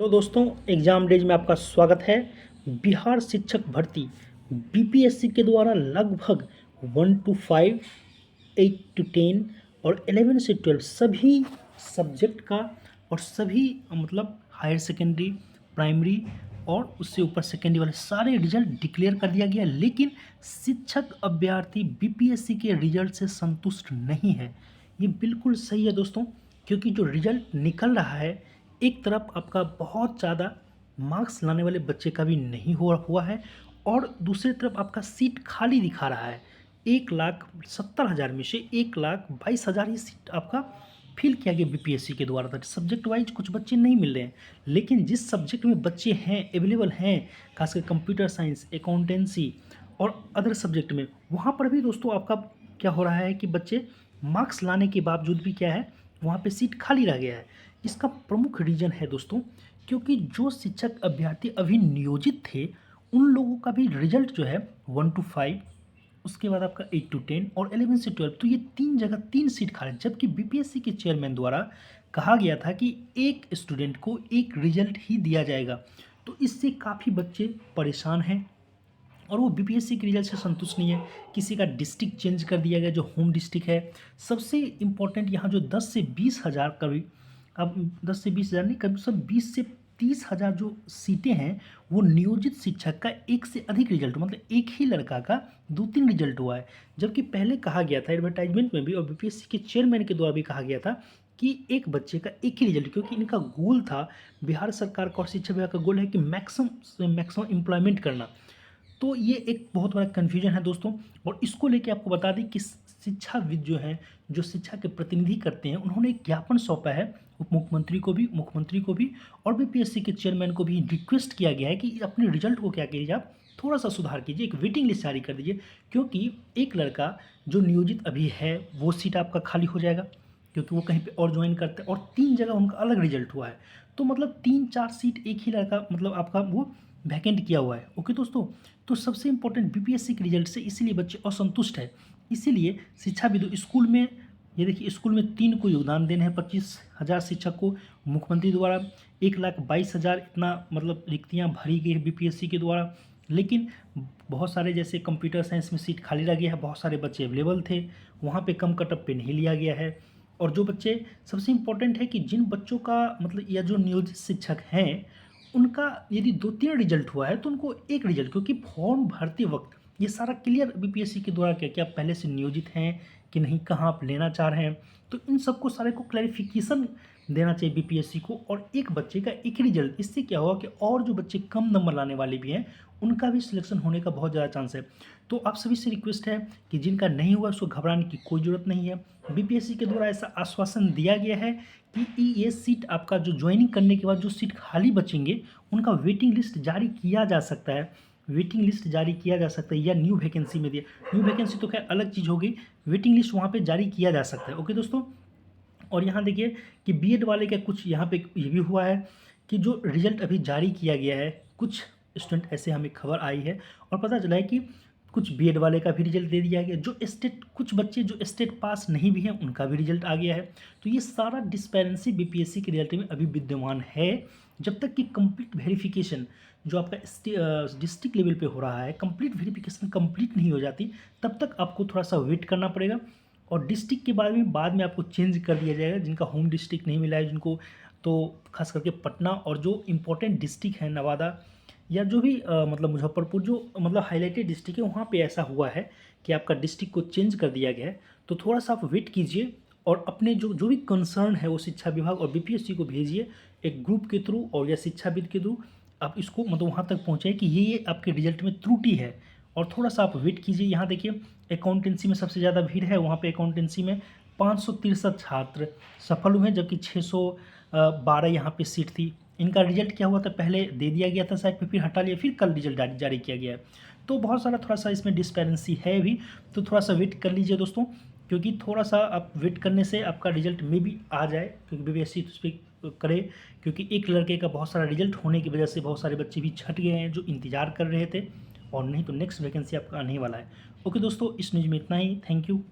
तो दोस्तों exam days में आपका स्वागत है। बिहार शिक्षक भर्ती बीपीएससी के द्वारा लगभग 1 to 5, 8 to 10 और 11 से 12 सभी सब्जेक्ट का और सभी मतलब हायर सेकेंडरी, प्राइमरी और उससे ऊपर सेकेंडरी वाले सारे रिजल्ट डिक्लेयर कर दिया गया। लेकिन शिक्षक अभ्यर्थी बीपीएससी के रिजल्ट से संतुष्ट नहीं है। ये बिल्कुल सही है दोस्तों, क्योंकि जो रिजल्ट निकल रहा है एक तरफ आपका बहुत ज़्यादा मार्क्स लाने वाले बच्चे का भी नहीं हुआ है और दूसरी तरफ आपका सीट खाली दिखा रहा है। 1,70,000 में से 1,22,000 ही सीट आपका फिल किया गया बीपीएससी के द्वारा था। सब्जेक्ट वाइज कुछ बच्चे नहीं मिल रहे हैं, लेकिन जिस सब्जेक्ट में बच्चे हैं अवेलेबल हैं, खासकर कंप्यूटर साइंस, अकाउंटेंसी और अदर सब्जेक्ट में, वहाँ पर भी दोस्तों आपका क्या हो रहा है कि बच्चे मार्क्स लाने के बावजूद भी क्या है, वहाँ पे सीट खाली रह गया है। इसका प्रमुख रीज़न है दोस्तों, क्योंकि जो शिक्षक अभ्यर्थी अभी नियोजित थे उन लोगों का भी रिजल्ट जो है 1 to 5, उसके बाद आपका 8 to 10 और 11 से 12, तो ये 3 जगह 3 सीट खाली। जबकि बीपीएससी के चेयरमैन द्वारा कहा गया था कि एक स्टूडेंट को एक रिजल्ट ही दिया जाएगा। तो इससे काफ़ी बच्चे परेशान हैं और वो बीपीएससी के रिजल्ट से संतुष्ट नहीं है। किसी का डिस्ट्रिक्ट चेंज कर दिया गया, जो होम डिस्ट्रिक्ट है। सबसे इम्पोर्टेंट यहाँ जो 10 से 20,000 कभी, अब 10 से 20,000 नहीं, कभी सब 20 से 30,000 जो सीटें हैं वो नियोजित शिक्षक का एक से अधिक रिजल्ट, मतलब एक ही लड़का का 2-3 रिजल्ट हुआ है। जबकि पहले कहा गया था एडवर्टाइजमेंट में भी और बीपीएससी के चेयरमैन के द्वारा भी कहा गया था कि एक बच्चे का एक ही रिजल्ट, क्योंकि इनका गोल था, बिहार सरकार का और शिक्षा विभाग का गोल है कि मैक्सिमम एम्प्लॉयमेंट करना। तो ये एक बहुत बड़ा कन्फ्यूजन है दोस्तों। और इसको लेके आपको बता दें कि शिक्षाविद जो हैं, जो शिक्षा के प्रतिनिधि करते हैं, उन्होंने एक ज्ञापन सौंपा है उप मुख्यमंत्री को भी, मुख्यमंत्री को भी और बीपीएससी के चेयरमैन को भी रिक्वेस्ट किया गया है कि अपने रिजल्ट को क्या कीजिए, आप थोड़ा सा सुधार कीजिए, एक वेटिंग लिस्ट जारी कर दीजिए। क्योंकि एक लड़का जो नियोजित अभी है वो सीट आपका खाली हो जाएगा, क्योंकि वो कहीं पे और ज्वाइन करते हैं और 3 जगह उनका अलग रिजल्ट हुआ है। तो मतलब 3-4 सीट एक ही लड़का मतलब आपका वो वैकेंट किया हुआ है। ओके दोस्तों, तो सबसे इंपॉर्टेंट बीपीएससी के रिजल्ट से इसीलिए बच्चे असंतुष्ट है। इसीलिए शिक्षाविदों स्कूल में, ये देखिए स्कूल में 3 को योगदान देने हैं, 25,000 शिक्षक को मुख्यमंत्री द्वारा, 1,22,000 इतना मतलब रिक्तियाँ भरी गई है बीपीएससी के द्वारा। लेकिन बहुत सारे जैसे कंप्यूटर साइंस में सीट खाली रह गया है, बहुत सारे बच्चे अवेलेबल थे, वहाँ पे कम कटअप पे नहीं लिया गया है। और जो बच्चे, सबसे इम्पोर्टेंट है कि जिन बच्चों का मतलब या जो नियोजित शिक्षक हैं उनका यदि 2-3 रिजल्ट हुआ है तो उनको एक रिजल्ट, क्योंकि फॉर्म भरते वक्त ये सारा क्लियर बीपीएससी के द्वारा क्या क्या पहले से नियोजित हैं कि नहीं, कहाँ आप लेना चाह रहे हैं, तो इन सबको सारे को क्लैरिफिकेशन देना चाहिए बीपीएससी को। और एक बच्चे का एक रिजल्ट, इससे क्या होगा कि और जो बच्चे कम नंबर लाने वाले भी हैं उनका भी सिलेक्शन होने का बहुत ज़्यादा चांस है। तो आप सभी से रिक्वेस्ट है कि जिनका नहीं हुआ उसको घबराने की कोई ज़रूरत नहीं है। बीपीएससी के द्वारा ऐसा आश्वासन दिया गया है कि ये सीट आपका जो ज्वाइनिंग करने के बाद जो सीट खाली बचेंगे उनका वेटिंग लिस्ट जारी किया जा सकता है, वेटिंग लिस्ट जारी किया जा सकता है, या न्यू वैकेंसी में दिया, न्यू वैकेंसी तो खैर अलग चीज़ होगी, वेटिंग लिस्ट वहाँ पे जारी किया जा सकता है। ओके दोस्तों, और यहाँ देखिए कि बीएड वाले का कुछ यहाँ पे ये भी हुआ है कि जो रिजल्ट अभी जारी किया गया है, कुछ स्टूडेंट ऐसे हमें खबर आई है और पता चला है कि कुछ बीएड वाले का भी रिजल्ट दे दिया गया, जो स्टेट, कुछ बच्चे जो स्टेट पास नहीं भी हैं उनका भी रिजल्ट आ गया है। तो ये सारा डिस्पेरेंसी बीपीएससी के रिजल्ट में अभी विद्यमान है। जब तक कि कंप्लीट वेरिफिकेशन जो आपका डिस्ट्रिक्ट लेवल पे हो रहा है, कंप्लीट वेरिफिकेशन कंप्लीट नहीं हो जाती, तब तक आपको थोड़ा सा वेट करना पड़ेगा। और डिस्ट्रिक्ट के बाद में आपको चेंज कर दिया जाएगा, जिनका होम डिस्ट्रिक्ट नहीं मिला है जिनको, तो खास करके पटना और जो इम्पोर्टेंट डिस्ट्रिक्ट है नवादा या जो भी मतलब मुजफ्फरपुर, जो मतलब हाईलाइटेड डिस्ट्रिक्ट है, वहाँ पे ऐसा हुआ है कि आपका डिस्ट्रिक्ट को चेंज कर दिया गया है। तो थोड़ा सा आप वेट कीजिए और अपने जो जो भी कंसर्न है वो शिक्षा विभाग और बीपीएससी को भेजिए एक ग्रुप के थ्रू और या शिक्षाविद के थ्रू, आप इसको मतलब वहाँ तक पहुँचाए कि ये आपके रिजल्ट में त्रुटि है। और थोड़ा सा आप वेट कीजिए। यहाँ देखिए अकाउंटेंसी में सबसे ज़्यादा भीड़ है, वहाँ पे अकाउंटेंसी में 563 छात्र सफल हुए हैं, जबकि 612 यहाँ पे सीट थी। इनका रिजल्ट क्या हुआ था, पहले दे दिया गया था साइट पे, फिर हटा लिया, फिर कल रिजल्ट जारी किया गया है। तो बहुत सारा थोड़ा सा इसमें डिस्पेरेंसी है भी, तो थोड़ा सा वेट कर लीजिए दोस्तों, क्योंकि थोड़ा सा आप वेट करने से आपका रिजल्ट में भी आ जाए, क्योंकि बीपीएससी उस पर करे, क्योंकि एक लड़के का बहुत सारा रिजल्ट होने की वजह से बहुत सारे बच्चे भी छट गए हैं जो इंतजार कर रहे थे, और नहीं तो नेक्स्ट वैकेंसी आपका आने वाला है। ओके दोस्तों, इस न्यूज़ में इतना ही। Thank you.